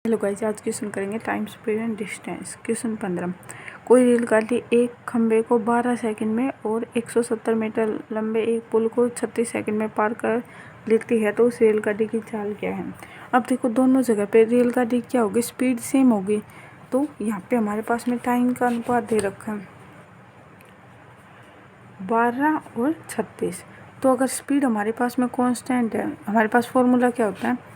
Hello guys, आज question करेंगे time speed and distance. Question 15। कोई रेलगाड़ी एक खंभे को 12 सेकंड में और 170 मीटर लंबे एक पुल को 36 सेकंड में पार कर लेती है तो उस रेलगाड़ी की चाल क्या है। अब देखो, दोनों जगह पे रेलगाड़ी क्या होगी, स्पीड सेम होगी। तो यहाँ पे हमारे पास में टाइम का अनुपात दे रखा है 12 और 36। तो अगर स्पीड हमारे पास में कॉन्स्टेंट है, हमारे पास फॉर्मूला क्या होता है,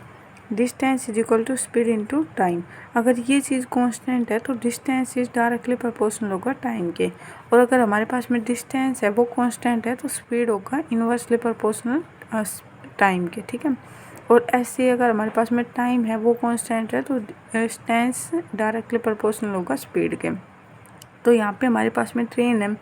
distance is equal to speed into time. अगर ये चीज़ कांस्टेंट है तो डिस्टेंस इज डायरेक्टली प्रोपोर्शनल होगा टाइम के। और अगर हमारे पास में डिस्टेंस है वो कांस्टेंट है तो स्पीड होगा इन्वर्सली प्रोपोर्शनल टाइम के। ठीक है। और ऐसे अगर हमारे पास में टाइम है वो कांस्टेंट है तो डिस्टेंस डायरेक्टली प्रोपोर्शनल होगा स्पीड के। तो यहाँ पे हमारे पास में ट्रेन है,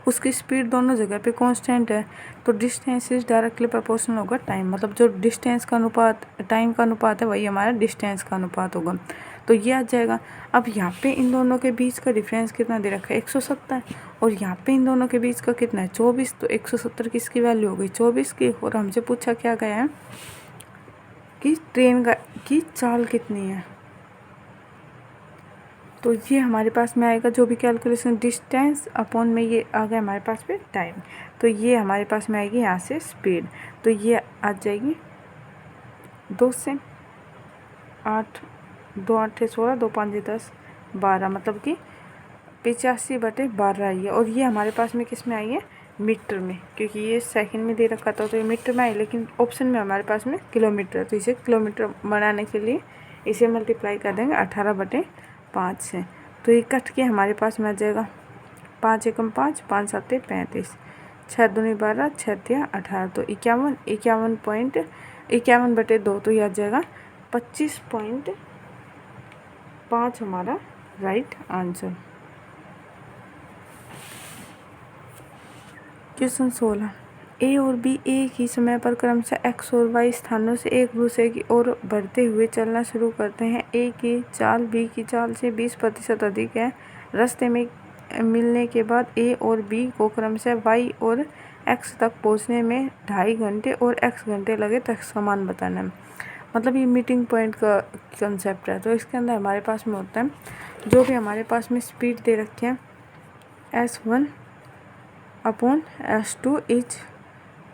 उसकी स्पीड दोनों जगह पे कांस्टेंट है तो डिस्टेंस इज डायरेक्टली प्रोपोर्शनल होगा टाइम। मतलब जो डिस्टेंस का अनुपात टाइम का अनुपात है वही हमारा डिस्टेंस का अनुपात होगा। तो ये आ जाएगा। अब यहाँ पे इन दोनों के बीच का डिफरेंस कितना दे रखा है, 170। और यहाँ पे इन दोनों के बीच का कितना है, 24। तो 170 किसकी वैल्यू हो गई, 24 की। और हमसे पूछा क्या गया है कि ट्रेन की चाल कितनी है। तो ये हमारे पास में आएगा जो भी कैलकुलेशन, डिस्टेंस अपॉन में ये आ गया हमारे पास में टाइम। तो ये हमारे पास में आएगी यहाँ से स्पीड। तो ये आ जाएगी 2 से 8, 2 8 16, 2 5 10 12, मतलब कि 85/12 आई है। और ये हमारे पास में किस में आई है, मीटर में, क्योंकि ये सेकंड में दे रखा था तो ये मीटर में आई, लेकिन ऑप्शन में हमारे पास में किलोमीटर है। तो इसे किलोमीटर बनाने के लिए इसे मल्टीप्लाई कर देंगे 18/5 से। तो ये कट के हमारे पास में आ जाएगा 5 एकम 5, 5 7 35, 6 दूनी 12, 6 3 18। तो 51/2। तो ये आ जाएगा 25.5 हमारा राइट आंसर। क्वेश्चन 16। ए और बी एक ही समय पर क्रमशः एक्स और वाई स्थानों से एक दूसरे की ओर बढ़ते हुए चलना शुरू करते हैं। ए की चाल बी की चाल से 20% अधिक है। रास्ते में मिलने के बाद ए और बी को क्रमशः वाई और एक्स तक पहुंचने में 2.5 घंटे और एक्स घंटे लगे तक समान बताना है। मतलब ये मीटिंग पॉइंट का कंसेप्ट है। तो इसके अंदर हमारे पास में होता है जो भी हमारे पास में स्पीड दे रखी है S1/S2 इज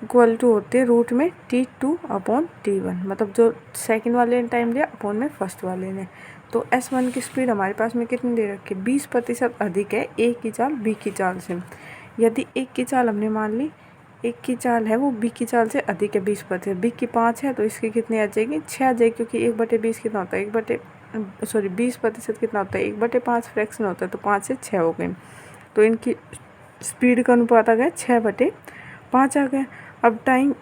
इक्वल टू होते हैं रूट में T2/T1। मतलब जो सेकंड वाले ने टाइम दिया अपॉन में फर्स्ट वाले ने। तो S1 की स्पीड हमारे पास में कितनी दे रखी है, 20% अधिक है ए की चाल बी की चाल से। यदि एक की चाल हमने मान ली, एक की चाल है वो बी की चाल से अधिक है 20%, बी की 5 है तो इसकी कितनी आ जाएगी, 6 आ जाएगी। क्योंकि 1/20 कितना होता है, 20% कितना होता है, 1/5 फ्रैक्शन होता है। तो 5 से 6 हो गए। तो इनकी स्पीड का अनुपात आ गया 6/5 आ गया। अब टाइम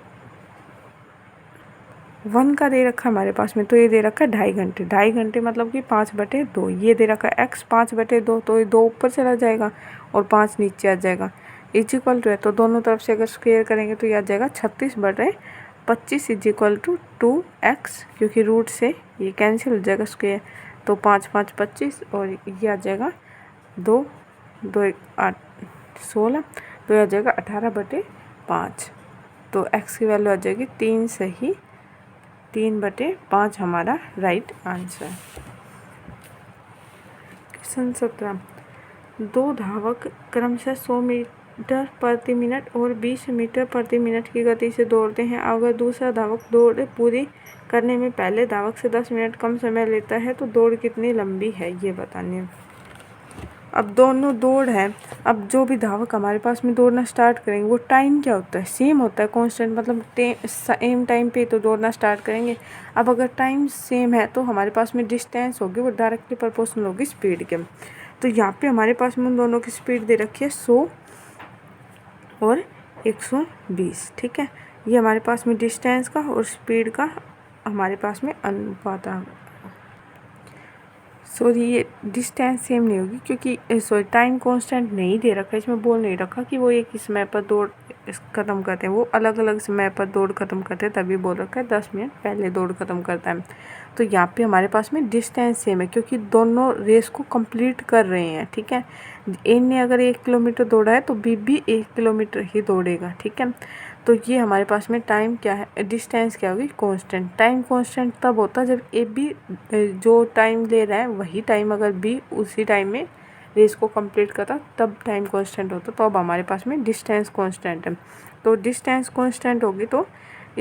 1 का दे रखा है हमारे पास में, तो ये दे रखा है 2.5 घंटे। 2.5 घंटे मतलब कि 5/2। ये दे रखा है x 5/2, तो ये 2 ऊपर चला जाएगा और 5 नीचे आ जाएगा। इज इक्वल टू है तो दोनों तरफ से अगर स्क्वायर करेंगे तो ये आ जाएगा 36/25 इज इक्वल टू 2x, क्योंकि रूट से ये कैंसिल हो जाएगा स्क्वायर। तो 5 5 25 और ये आ जाएगा 2 2 8 16, तो ये आ जाएगा 18/5। तो x की वैल्यू आ जाएगी 3 से ही 3/5 हमारा राइट आंसर। क्वेश्चन 17। 2 धावक क्रमशः 100 मीटर प्रति मिनट और 20 मीटर प्रति मिनट की गति से दौड़ते हैं। अगर दूसरा धावक दौड़ पूरी करने में पहले धावक से 10 मिनट कम समय लेता है तो दौड़ कितनी लंबी है, ये बतानी है। अब दोनों दौड़ है। अब जो भी धावक हमारे पास में दौड़ना स्टार्ट करेंगे वो टाइम क्या होता है, सेम होता है कांस्टेंट, मतलब सेम टाइम पे तो दौड़ना स्टार्ट करेंगे। अब अगर टाइम सेम है तो हमारे पास में डिस्टेंस होगी वो डायरेक्टली प्रोपोर्शनल होगी स्पीड के। तो यहाँ पे हमारे पास में उन दोनों की स्पीड दे रखी है 100 और 120। ठीक है। ये हमारे पास में डिस्टेंस का और स्पीड का हमारे पास में अनुपात आ गया। सॉरी, ये डिस्टेंस सेम नहीं होगी क्योंकि टाइम कांस्टेंट नहीं दे रखा है, इसमें बोल नहीं रखा कि वो एक ही समय पर दौड़ ख़त्म करते हैं, वो अलग अलग समय पर दौड़ ख़त्म करते हैं। तभी बोल रखा है 10 मिनट पहले दौड़ ख़त्म करता है। तो यहाँ पे हमारे पास में डिस्टेंस सेम है क्योंकि दोनों रेस को कंप्लीट कर रहे हैं। ठीक है। ए ने अगर 1 किलोमीटर दौड़ा है तो बी भी 1 किलोमीटर ही दौड़ेगा। ठीक है। तो ये हमारे पास में टाइम क्या है, डिस्टेंस क्या होगी, कांस्टेंट। टाइम कांस्टेंट तब होता है जब ए बी जो टाइम ले रहा है वही टाइम अगर बी उसी टाइम में रेस को कंप्लीट करता तब टाइम कांस्टेंट होता। तो अब हमारे पास में डिस्टेंस कांस्टेंट है। तो डिस्टेंस कांस्टेंट होगी तो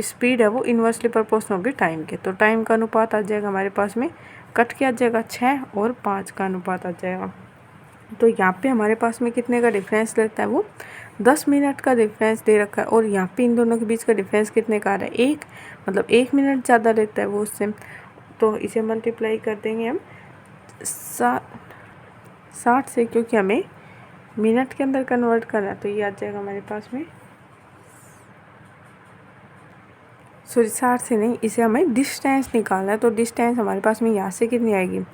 स्पीड है वो इन्वर्सली प्रोपोर्शनल होगी टाइम के। तो टाइम का अनुपात आ जाएगा हमारे पास में, कट के आ जाएगा 6 और 5 का अनुपात आ जाएगा। तो यहाँ पे हमारे पास में कितने का डिफरेंस लेता है वो 10 मिनट का डिफरेंस दे रखा है। और यहाँ पे इन दोनों के बीच का डिफरेंस कितने का आ रहा है, 1, मतलब 1 मिनट ज़्यादा लेता है वो उससे। तो इसे मल्टीप्लाई कर देंगे हम 60 से, क्योंकि हमें मिनट के अंदर कन्वर्ट करना है। तो ये आ जाएगा हमारे पास में, सॉरी 60 से नहीं, इसे हमें डिस्टेंस निकालना है। तो डिस्टेंस हमारे पास में यहाँ से कितनी आएगी,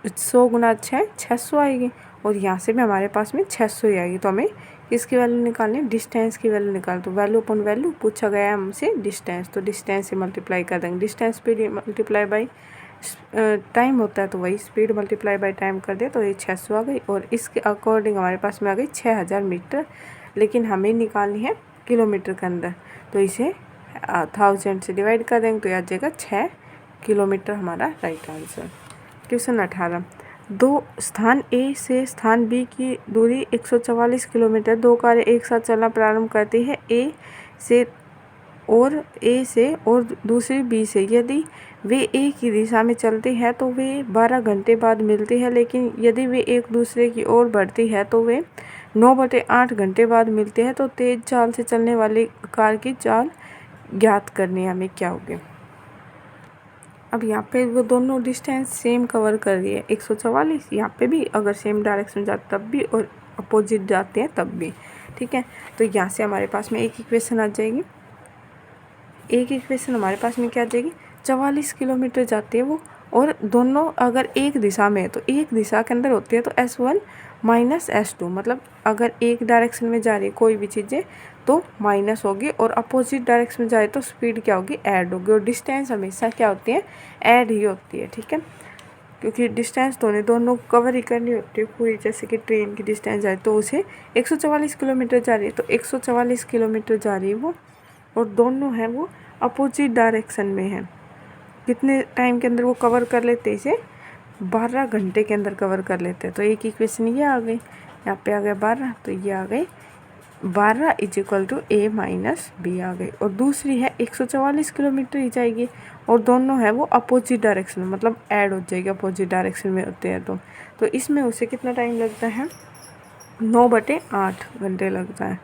100 गुना 6, 600 आएगी। और यहाँ से भी हमारे पास में 600 ही आएगी। तो हमें किसकी वैल्यू निकालनी है, डिस्टेंस की वैल्यू निकाल। तो वैल्यू अपॉन वैल्यू पूछा गया है हमसे डिस्टेंस, तो डिस्टेंस से मल्टीप्लाई कर देंगे। Distance speed multiply by time होता है, तो वही स्पीड मल्टीप्लाई बाई टाइम कर दे तो ये 600 आ गई। और इसके अकॉर्डिंग हमारे पास में आ गई 6000 मीटर, लेकिन हमें निकालनी है किलोमीटर के अंदर। तो इसे 1000 से डिवाइड कर देंगे तो याद जाएगा 6 किलोमीटर हमारा राइट आंसर। क्वेश्चन 18, दो स्थान ए से स्थान बी की दूरी 144 किलोमीटर। दो कारें एक साथ चलना प्रारंभ करती है, ए से और दूसरी बी से। यदि वे एक ही दिशा में चलती हैं तो वे 12 घंटे बाद मिलती है, लेकिन यदि वे एक दूसरे की ओर बढ़ती है तो वे 9/8 घंटे बाद मिलते हैं। तो तेज चाल से चलने वाली कार की चाल ज्ञात करनी है हमें, क्या होगी। अब यहाँ पे वो दोनों डिस्टेंस सेम कवर कर रही है 144, यहाँ पे भी अगर सेम डायरेक्शन जाते तब भी और अपोजिट जाते हैं तब भी, ठीक है। तो यहाँ से हमारे पास में एक इक्वेशन आ जाएगी, एक इक्वेशन हमारे पास में क्या आ जाएगी, 44 किलोमीटर जाती है वो, और दोनों अगर एक दिशा में है तो एक दिशा के अंदर होती है तो S1 माइनस S2, मतलब अगर एक डायरेक्शन में जा रही है कोई भी चीज़ें तो माइनस होगी, और अपोजिट डायरेक्शन में जा रही है तो स्पीड क्या होगी, ऐड होगी। और डिस्टेंस हमेशा क्या होती है, ऐड ही होती है, ठीक है, क्योंकि डिस्टेंस दोनों कवर ही करनी होती है पूरी। जैसे कि ट्रेन की डिस्टेंस जाए तो उसे 144 किलोमीटर जा रही है, तो 144 किलोमीटर जा रही है वो, और दोनों हैं वो अपोजिट डायरेक्शन में है। कितने टाइम के अंदर वो कवर कर लेते हैं, इसे 12 घंटे के अंदर कवर कर लेते हैं। तो एक इक्वेशन ये आ गई, यहाँ पे आ गया 12, तो ये आ गई 12 = A माइनस B आ गई। और दूसरी है 144 किलोमीटर ही जाएगी, और दोनों है वो अपोजिट डायरेक्शन में, मतलब ऐड हो जाएगी, अपोजिट डायरेक्शन में होते हैं। तो इसमें उसे कितना टाइम लगता है, 9/8 घंटे लगता है,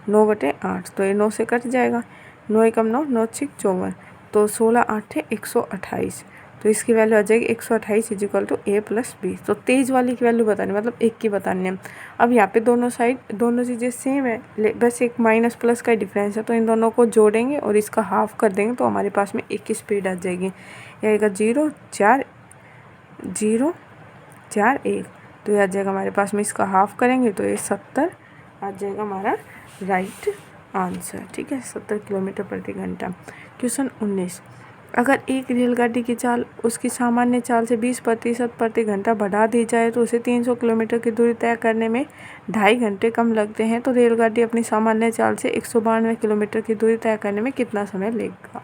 9/8। तो ये 9 से कट जाएगा, 9 एकम 9, 9 6 54, तो 16 8 128। तो इसकी वैल्यू आ जाएगी 128 = A + B। तो तेज़ वाली की वैल्यू बतानी, मतलब एक की बतानी है। अब यहाँ पे दोनों साइड दोनों चीज़ें सेम है, बस एक माइनस प्लस का डिफरेंस है। तो इन दोनों को जोड़ेंगे और इसका हाफ कर देंगे तो हमारे पास में एक की स्पीड आ जाएगी। यह आएगा 0 4 0 4 1। तो यह आ जाएगा हमारे पास में, इसका हाफ करेंगे तो ये 70 आ जाएगा हमारा राइट आंसर, ठीक है, 70 किलोमीटर प्रति घंटा। क्वेश्चन 19, अगर एक रेलगाड़ी की चाल उसकी सामान्य चाल से 20% प्रति घंटा बढ़ा दी जाए तो उसे 300 किलोमीटर की दूरी तय करने में 2.5 घंटे कम लगते हैं, तो रेलगाड़ी अपनी सामान्य चाल से 192 किलोमीटर की दूरी तय करने में कितना समय लेगा।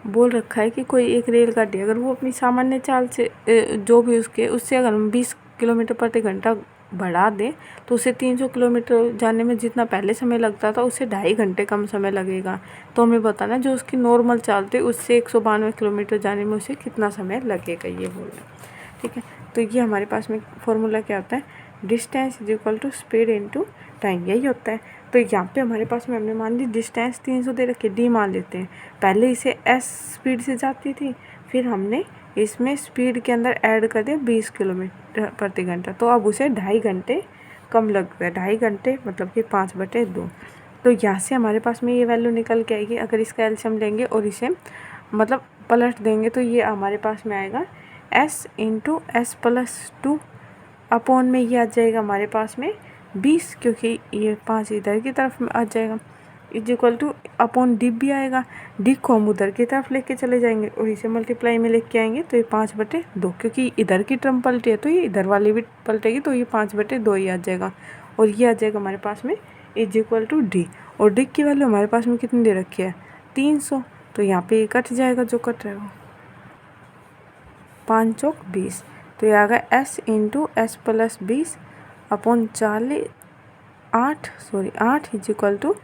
बोल रखा है कि कोई एक रेलगाड़ी अगर वो अपनी सामान्य चाल से जो भी उससे अगर हम 20 किलोमीटर प्रति घंटा बढ़ा दें तो उसे 300 किलोमीटर जाने में जितना पहले समय लगता था उससे 2.5 घंटे कम समय लगेगा। तो हमें बताना जो उसकी नॉर्मल चाल थी उससे 192 किलोमीटर जाने में उसे कितना समय लगेगा, ये बोल रहे हैं, ठीक है। तो ये हमारे पास में फॉर्मूला क्या होता है, डिस्टेंस = स्पीड × टाइम, यही होता है। तो यहाँ पे हमारे पास में हमने मान ली डिस्टेंस 300 दे रखी, डी मान लेते हैं। पहले इसे s स्पीड से जाती थी, फिर हमने इसमें स्पीड के अंदर ऐड कर दिया 20 किलोमीटर प्रति घंटा, तो अब उसे 2.5 घंटे कम लगता है। 2.5 घंटे मतलब कि 5/2। तो यहाँ से हमारे पास में ये वैल्यू निकल के आएगी। अगर इसका एलसीएम लेंगे और इसे मतलब पलट देंगे तो ये हमारे पास में आएगा s × s + 2 अपॉन में ये आ जाएगा हमारे पास में 20, क्योंकि ये 5 इधर की तरफ में आ जाएगा, = अपॉन डी भी आएगा। डी को हम उधर की तरफ लेके चले जाएंगे और इसे मल्टीप्लाई में लेके आएंगे तो ये 5/2, क्योंकि इधर की टर्म पलटी है तो ये इधर वाली भी पलटेगी तो ये 5/2 ही आ जाएगा। और ये आ जाएगा हमारे पास में इज इक्वल टू डी, और डी की वैल्यू हमारे पास में कितनी दे रखी है 300, तो यहाँ पे ये कट जाएगा, जो कट रहा है वो 5 चौक 20, तो ये आ गया S into S plus 20 upon 8 is equal to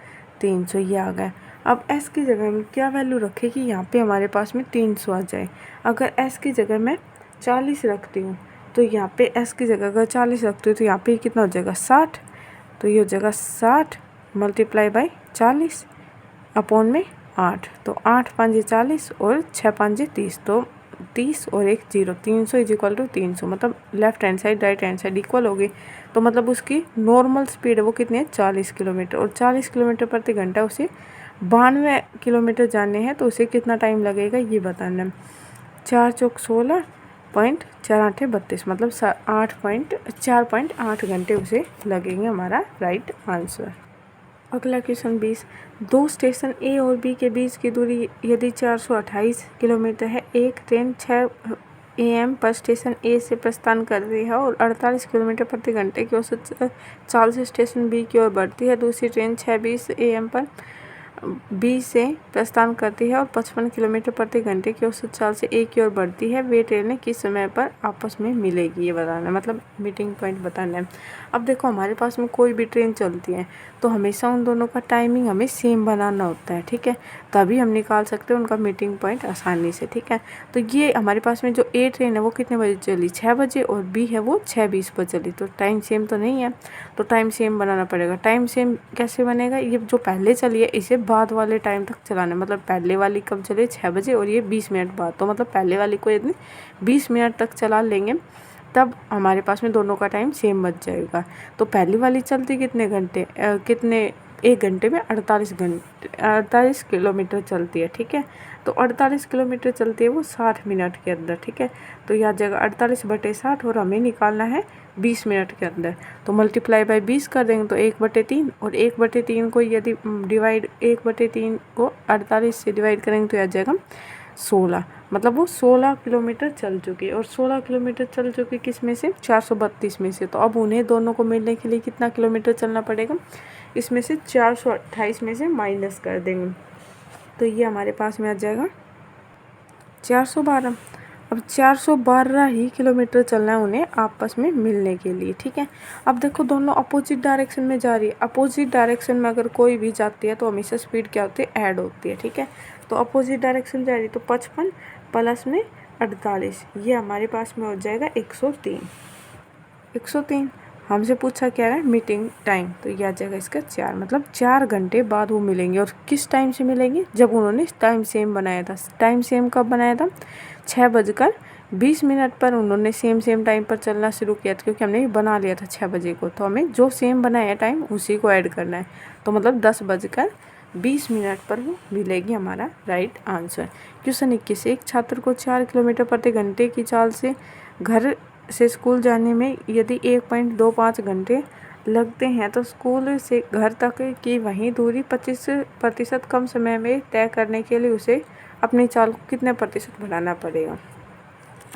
300, ये आ गया। अब s की जगह में क्या वैल्यू रखे कि यहाँ पे हमारे पास में 300 आ जाए। अगर s की जगह मैं 40 रखती हूँ तो यहाँ पे s की जगह अगर 40 रखती हूँ तो यहाँ पे कितना हो जाएगा 60, तो ये हो जाएगा 60 मल्टीप्लाई बाई 40 अपॉन में 8, तो 8 5 40 और 6 5 30, तो 30 और 1 0, 300 इज इक्वल टू 300, मतलब left hand side right hand side equal हो गई। तो मतलब उसकी नॉर्मल स्पीड है वो कितनी है 40 किलोमीटर, और 40 किलोमीटर प्रति घंटा उसे 92 किलोमीटर जाने हैं, तो उसे कितना टाइम लगेगा ये बताना है। 4 चौक 16 पॉइंट 4 8 32, मतलब 4.8 घंटे उसे लगेंगे, हमारा राइट आंसर। अगला क्वेश्चन 20, दो स्टेशन ए और बी के बीच की दूरी यदि 428 किलोमीटर है, एक ट्रेन 6 AM पर स्टेशन ए से प्रस्थान कर रही है और 48 किलोमीटर प्रति घंटे की औसत चाल से स्टेशन बी की ओर बढ़ती है। दूसरी ट्रेन 6:20 AM पर बी से प्रस्थान करती है और 55 किलोमीटर प्रति घंटे की औसत चाल से ए की ओर बढ़ती है। वे ट्रेनें किस समय पर आपस में मिलेगी ये बताना है, मतलब मीटिंग पॉइंट बताना है। अब देखो हमारे पास में कोई भी ट्रेन चलती है तो हमेशा उन दोनों का टाइमिंग हमें सेम बनाना होता है, ठीक है, तभी हम निकाल सकते हैं उनका मीटिंग पॉइंट आसानी से, ठीक है। तो ये हमारे पास में जो ए ट्रेन है वो कितने बजे चली 6 बजे और बी है वो 6:20 पर चली, तो टाइम सेम तो नहीं है, तो टाइम सेम बनाना पड़ेगा। टाइम सेम कैसे बनेगा, ये जो पहले चली है इसे बाद वाले टाइम तक चलाना, मतलब पहले वाली कब चले 6 बजे और ये 20 मिनट बाद, तो मतलब पहले वाली को यदि 20 मिनट तक चला लेंगे तब हमारे पास में दोनों का टाइम सेम बच जाएगा। तो पहली वाली चलती कितने घंटे कितने 1 घंटे में 48 किलोमीटर चलती है, ठीक है। तो 48 किलोमीटर चलती है वो 60 मिनट के अंदर, ठीक है। तो यह जगह 48/60 और हमें निकालना है 20 मिनट के अंदर, तो मल्टीप्लाई बाय 20 कर देंगे तो 1/3, और 1/3 को यदि डिवाइड 1/3 को 48 से डिवाइड करेंगे तो यह जाएगा 16, मतलब वो 16 किलोमीटर चल चुकी है। और 16 किलोमीटर चल चुकी किस में से 432 में से, तो अब उन्हें दोनों को मिलने के लिए कितना किलोमीटर चलना पड़ेगा, इसमें से 428 में से माइनस कर देंगे, तो ये हमारे पास में आ जाएगा 412। अब 412 ही किलोमीटर चलना है उन्हें आपस में मिलने के लिए, ठीक है। अब देखो दोनों अपोजिट डायरेक्शन में जा रही है, अपोजिट डायरेक्शन में अगर कोई भी जाती है तो हमेशा स्पीड क्या होती है ऐड होती है, ठीक है। तो अपोजिट डायरेक्शन जा रही है तो 55 प्लस में 48, ये हमारे पास में हो जाएगा 103। हमसे पूछा क्या है मीटिंग टाइम, तो यह आ जाएगा इसका 4, मतलब 4 घंटे बाद वो मिलेंगे। और किस टाइम से मिलेंगे, जब उन्होंने टाइम सेम बनाया था। टाइम सेम कब बनाया था 6:20 पर उन्होंने सेम टाइम पर चलना शुरू किया था, क्योंकि हमने बना लिया था 6 बजे को, तो हमें जो सेम बनाया टाइम उसी को ऐड करना है, तो मतलब 10:20 पर वो मिलेगी, हमारा राइट आंसर। क्वेश्चन 21, एक छात्र को 4 किलोमीटर प्रति घंटे की चाल से घर से स्कूल जाने में यदि 1.25 घंटे लगते हैं तो स्कूल से घर तक की वही दूरी 25% कम समय में तय करने के लिए उसे अपनी चाल को कितने प्रतिशत बढ़ाना पड़ेगा।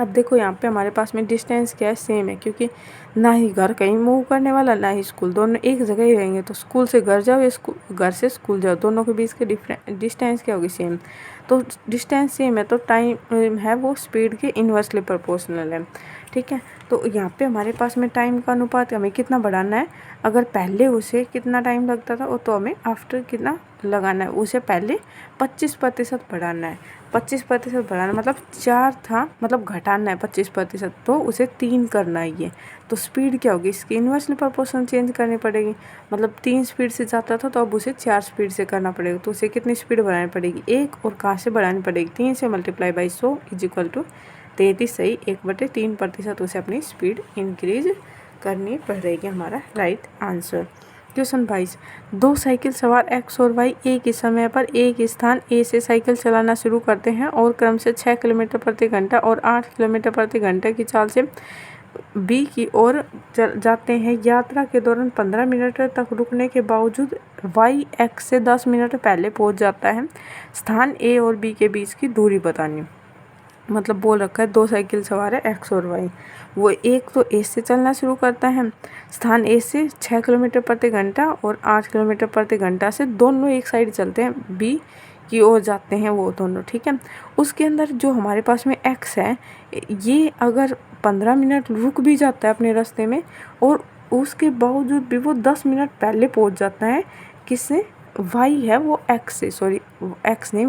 अब देखो यहाँ पे हमारे पास में डिस्टेंस क्या है सेम है, क्योंकि ना ही घर कहीं मूव करने वाला ना ही स्कूल, दोनों एक जगह ही रहेंगे। तो स्कूल से घर जाओ या घर से स्कूल जाओ, दोनों के बीच के डिस्टेंस क्या होगी सेम। तो डिस्टेंस सेम है तो टाइम है वो स्पीड के इन्वर्सली प्रोपोर्शनल है, ठीक है। तो यहाँ पे हमारे पास में टाइम का अनुपात हमें कितना बढ़ाना है, अगर पहले उसे कितना टाइम लगता था तो हमें आफ्टर कितना लगाना है, उसे पहले 25% बढ़ाना है। 25% बढ़ाना मतलब 4 था, मतलब घटाना है 25%, तो उसे 3 करना है ये। तो स्पीड क्या होगी इसकी इन्वर्सली प्रोपोर्शनल चेंज करनी पड़ेगी, मतलब 3 स्पीड से जाता था तो अब उसे 4 स्पीड से करना पड़ेगा। तो उसे कितनी स्पीड बढ़ानी पड़ेगी 1, और कहाँ से बढ़ानी पड़ेगी 3 से multiply by 100 is equal to 33, सही 1/3% उसे अपनी स्पीड इंक्रीज करनी पड़ेगी, हमारा राइट आंसर। क्वेश्चन 22, दो साइकिल सवार एक्स और वाई एक ही समय पर एक स्थान ए से साइकिल चलाना शुरू करते हैं और क्रम से 6 किलोमीटर प्रति घंटा और 8 किलोमीटर प्रति घंटे की चाल से बी की ओर जाते हैं। यात्रा के दौरान 15 मिनट तक रुकने के बावजूद वाई एक्स से 10 मिनट पहले पहुंच जाता है। स्थान ए और बी के बीच की दूरी बतानी। मतलब बोल रखा है 2 साइकिल सवार है एक्स और वाई। वो एक तो ए से चलना शुरू करता है, स्थान ए से 6 किलोमीटर प्रति घंटा और 8 किलोमीटर प्रति घंटा से दोनों एक साइड चलते हैं, बी की ओर जाते हैं वो दोनों, ठीक है। उसके अंदर जो हमारे पास में एक्स है, ये अगर 15 मिनट रुक भी जाता है अपने रास्ते में और उसके बावजूद भी वो 10 मिनट पहले पहुंच जाता है, किससे, वाई है वो एक्स से, सॉरी एक्स नहीं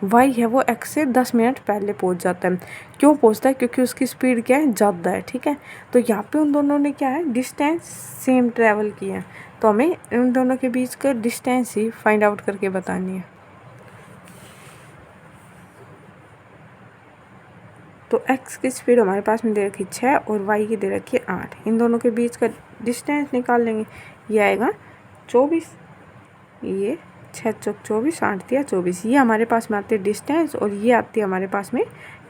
वाई है वो एक्स से 10 मिनट पहले पहुंच जाता है। क्यों पहुंचता है, क्योंकि उसकी स्पीड क्या है, ज़्यादा है, ठीक है। तो यहाँ पे उन दोनों ने क्या है, डिस्टेंस सेम ट्रैवल किया है, तो हमें उन दोनों के बीच का डिस्टेंस ही फाइंड आउट करके बतानी है। तो x की स्पीड हमारे पास में दे रखी 6 और y की दे रखी है 8, इन दोनों के बीच का डिस्टेंस निकाल लेंगे। ये आएगा 24, ये 6 चौक 24, 8 दिया 24, ये हमारे पास में आती है डिस्टेंस और ये आती है हमारे पास में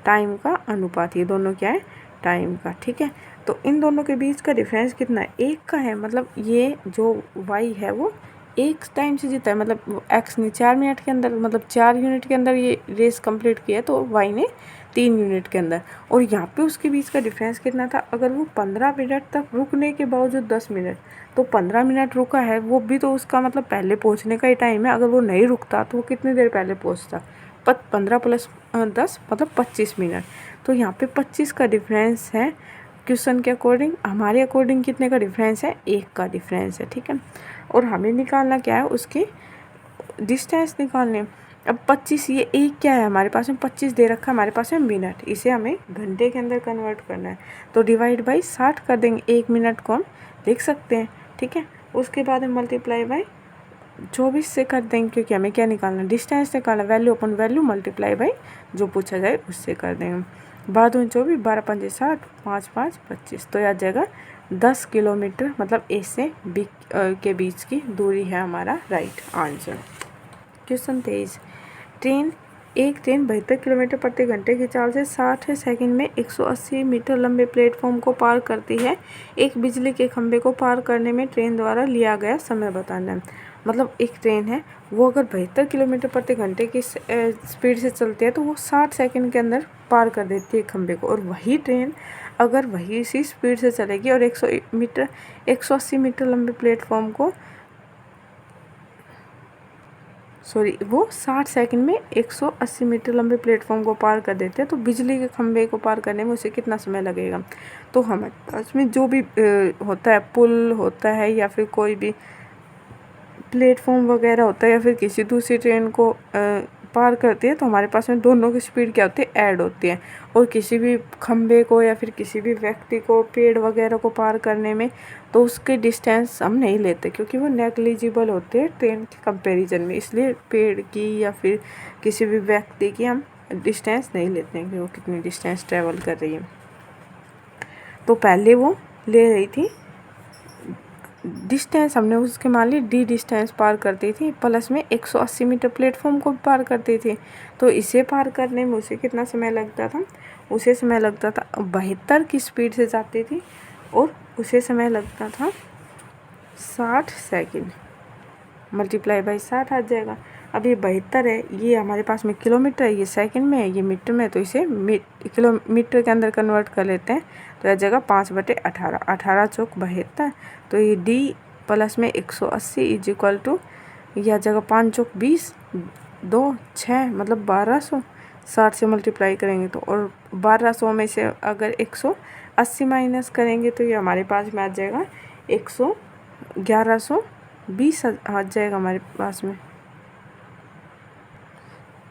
टाइम का अनुपात, ये दोनों क्या है, टाइम का, ठीक है। तो इन दोनों के बीच का डिफरेंस कितना है, 1 का है, मतलब ये जो y है वो 1 टाइम से जीता है, मतलब x ने 4 मिनट के अंदर, मतलब 4 यूनिट के अंदर ये रेस कंप्लीट किया है, तो y ने 3 यूनिट के अंदर। और यहाँ पे उसके बीच का डिफरेंस कितना था, अगर वो 15 मिनट तक रुकने के बावजूद 10 मिनट, तो 15 मिनट रुका है वो भी तो उसका मतलब पहले पहुँचने का ही टाइम है। अगर वो नहीं रुकता तो वो कितनी देर पहले पहुँचता, 15 प्लस 10 मतलब 25 मिनट। तो यहाँ पे 25 का डिफरेंस है क्वेश्चन के अकॉर्डिंग, हमारे अकॉर्डिंग कितने का डिफरेंस है, 1 का डिफरेंस है, ठीक है। और हमें निकालना क्या है, उसकी डिस्टेंस निकालने। अब 25, ये एक क्या है हमारे पास में, 25 दे रखा है हमारे पास में मिनट, इसे हमें घंटे के अंदर कन्वर्ट करना है, तो डिवाइड बाई 60 कर देंगे, 1 मिनट को हम लिख सकते हैं, ठीक है। उसके बाद हम मल्टीप्लाई बाई 24 से कर देंगे, क्योंकि हमें क्या निकालना, डिस्टेंस निकालना, value upon value multiply by जो पूछा जाए उससे कर देंगे। 12 24, 12 5 60, 5 5 25, तो याद जाएगा 10 किलोमीटर, मतलब ए से बी के बीच की दूरी है हमारा राइट आंसर। क्वेश्चन 23, एक ट्रेन 72 किलोमीटर प्रति घंटे की चाल से 60 सेकंड में 180 मीटर लंबे प्लेटफॉर्म को पार करती है। एक बिजली के खंभे को पार करने में ट्रेन द्वारा लिया गया समय बताना है। मतलब एक ट्रेन है, वो अगर 72 किलोमीटर प्रति घंटे की स्पीड से चलती है तो वो 60 सेकंड के अंदर पार कर देती है खंभे को। और वही ट्रेन अगर वही इसी स्पीड से चलेगी और 180 मीटर लंबे प्लेटफॉर्म को, वो 60 सेकंड में 180 मीटर लंबे प्लेटफॉर्म को पार कर देते हैं, तो बिजली के खंभे को पार करने में उसे कितना समय लगेगा। तो हमारे पास में जो भी होता है, पुल होता है या फिर कोई भी प्लेटफॉर्म वगैरह होता है या फिर किसी दूसरी ट्रेन को पार करती है, तो हमारे पास में दोनों की स्पीड क्या होती है, ऐड होती है। और किसी भी खंभे को या फिर किसी भी व्यक्ति को, पेड़ वगैरह को पार करने में तो उसके डिस्टेंस हम नहीं लेते, क्योंकि वो नेग्लिजिबल होते हैं ट्रेन के कंपैरिजन में। इसलिए पेड़ की या फिर किसी भी व्यक्ति की हम डिस्टेंस नहीं लेते हैं कि वो कितनी डिस्टेंस ट्रैवल कर रही है। तो पहले वो ले रही थी डिस्टेंस, हमने उसके मान ली डी डिस्टेंस पार करती थी, प्लस में 180 मीटर प्लेटफॉर्म को पार करती थी। तो इसे पार करने में उसे कितना समय लगता था, उसे समय लगता था 72 की स्पीड से जाती थी और उसे समय लगता था 60 सेकंड, मल्टीप्लाई बाई 60 आ जाएगा। अब ये 72 है, ये हमारे पास में किलोमीटर है, ये सेकंड में है, ये मीटर में है, तो इसे किलोमीटर के अंदर कन्वर्ट कर लेते हैं, तो आ जाएगा 5/18, 18 चौक 72। तो ये डी प्लस में 180 इज इक्वल टू, यह जगह 5 चौक 20, 2 6 मतलब 1200, 60 से मल्टीप्लाई करेंगे तो, और 1200 में से अगर 180 माइनस करेंगे तो ये हमारे पास में आ जाएगा 1120 आ जाएगा हमारे पास में,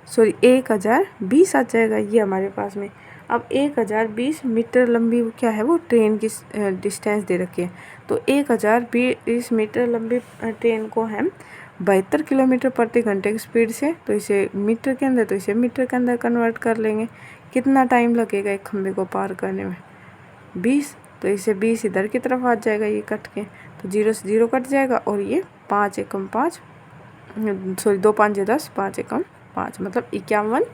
सॉरी 1020 आ जाएगा ये हमारे पास में। अब 1020 मीटर लंबी क्या है, वो ट्रेन की डिस्टेंस दे रखी है। तो 1020 मीटर लंबी ट्रेन को हम 72 किलोमीटर प्रति घंटे की स्पीड से, तो इसे मीटर के अंदर, तो इसे मीटर के अंदर कन्वर्ट कर लेंगे। कितना टाइम लगेगा एक खंभे को पार करने में, 20, तो इसे 20 इधर की तरफ आ जाएगा, ये कट के, तो 0 से 0 कट जाएगा, और ये 5 एकम 5, सॉरी 2 5 10, 5 एकम 5 मतलब 51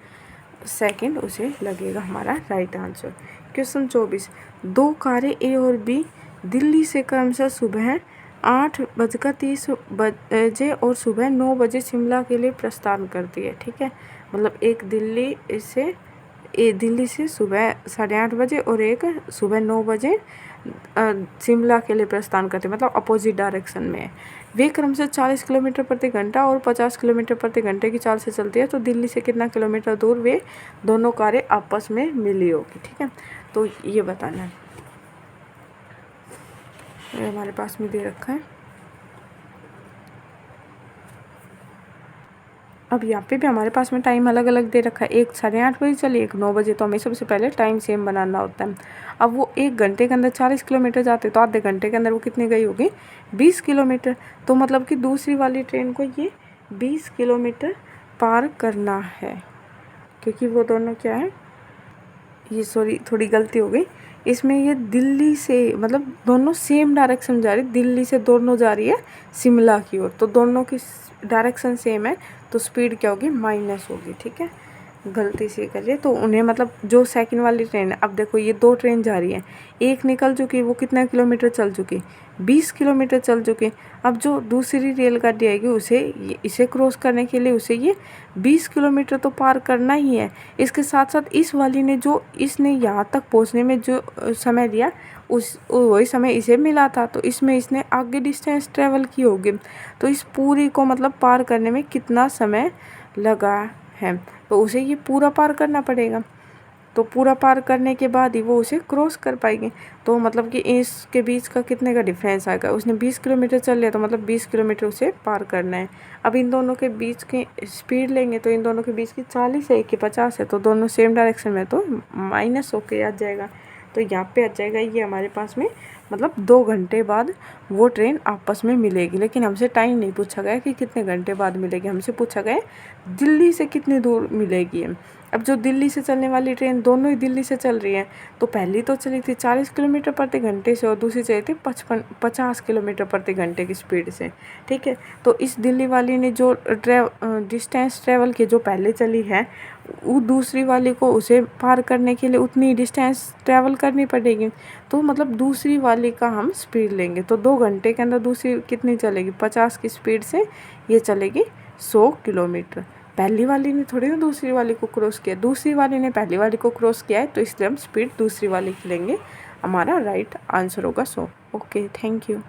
सेकंड उसे लगेगा, हमारा राइट आंसर। क्वेश्चन 24, 2 कारें ए और बी दिल्ली से क्रमशः सुबह 8:30 और सुबह 9 बजे शिमला के लिए प्रस्थान करती है, ठीक है। मतलब एक दिल्ली से दिल्ली से सुबह 8:30 बजे और एक सुबह 9 बजे शिमला के लिए प्रस्थान करते, मतलब अपोजिट डायरेक्शन में। वे क्रम से 40 किलोमीटर प्रति घंटा और 50 किलोमीटर प्रति घंटे की चाल से चलती है। तो दिल्ली से कितना किलोमीटर दूर वे दोनों कारें आपस में मिली होगी। ठीक है, तो ये बताना है। ये हमारे पास में दे रखा है। अब यहाँ पे भी हमारे पास में टाइम अलग अलग दे रखा है, एक 8:30 बजे चली, एक 9 बजे। तो हमें सबसे पहले टाइम सेम बनाना होता है। अब वो 1 घंटे के अंदर 40 किलोमीटर जाते, तो आधे घंटे के अंदर वो कितनी गई होगी? 20 किलोमीटर। तो मतलब कि दूसरी वाली ट्रेन को ये 20 किलोमीटर पार करना है, क्योंकि वो दोनों क्या है, ये सॉरी थोड़ी गलती हो गई इसमें। ये दिल्ली से मतलब दोनों सेम डायरेक्शन जा रही, दिल्ली से दोनों जा रही है शिमला की ओर। तो दोनों की डायरेक्शन सेम है, तो स्पीड क्या होगी? माइनस होगी। ठीक है, गलती से करिए। तो उन्हें मतलब जो सेकंड वाली ट्रेन है, अब देखो ये 2 ट्रेन जा रही है, एक निकल चुकी, वो कितना किलोमीटर चल चुकी? 20 किलोमीटर चल चुकी। अब जो दूसरी रेलगाड़ी आएगी उसे इसे क्रॉस करने के लिए उसे ये 20 किलोमीटर तो पार करना ही है। इसके साथ साथ इस वाली ने जो इसने यहाँ तक पहुँचने में जो समय दिया उस वही समय इसे मिला था, तो इसमें इसने आगे डिस्टेंस ट्रेवल की होगी। तो इस पूरी को मतलब पार करने में कितना समय लगा है, तो उसे ये पूरा पार करना पड़ेगा। तो पूरा पार करने के बाद ही वो उसे क्रॉस कर पाएगी। तो मतलब कि इसके बीच का कितने का डिफरेंस आएगा? उसने 20 किलोमीटर चल लिया, तो मतलब 20 किलोमीटर उसे पार करना है। अब इन दोनों के बीच की स्पीड लेंगे, तो इन दोनों के बीच की 40 है, एक की 50 है, तो दोनों सेम डायरेक्शन में, तो माइनस होके आ जाएगा। तो यहाँ पे आ जाएगा ये हमारे पास में, मतलब 2 घंटे बाद वो ट्रेन आपस में मिलेगी। लेकिन हमसे टाइम नहीं पूछा गया कि कितने घंटे बाद मिलेगी, हमसे पूछा गया दिल्ली से कितनी दूर मिलेगी। अब जो दिल्ली से चलने वाली ट्रेन दोनों ही दिल्ली से चल रही है, तो पहली तो चली थी 40 किलोमीटर प्रति घंटे से और दूसरी चली थी 50 किलोमीटर प्रति घंटे की स्पीड से। ठीक है, तो इस दिल्ली वाली ने जो डिस्टेंस ट्रेवल की जो पहले चली है, वो दूसरी वाली को उसे पार करने के लिए उतनी डिस्टेंस ट्रैवल करनी पड़ेगी। तो मतलब दूसरी वाली का हम स्पीड लेंगे, तो 2 घंटे के अंदर दूसरी कितनी चलेगी? 50 की स्पीड से ये चलेगी 100 किलोमीटर। पहली वाली ने थोड़ी ना दूसरी वाली को क्रॉस किया, दूसरी वाली ने पहली वाली को क्रॉस किया है, तो इसलिए हम स्पीड दूसरी वाली की लेंगे। हमारा राइट आंसर होगा 100। Okay, thank you.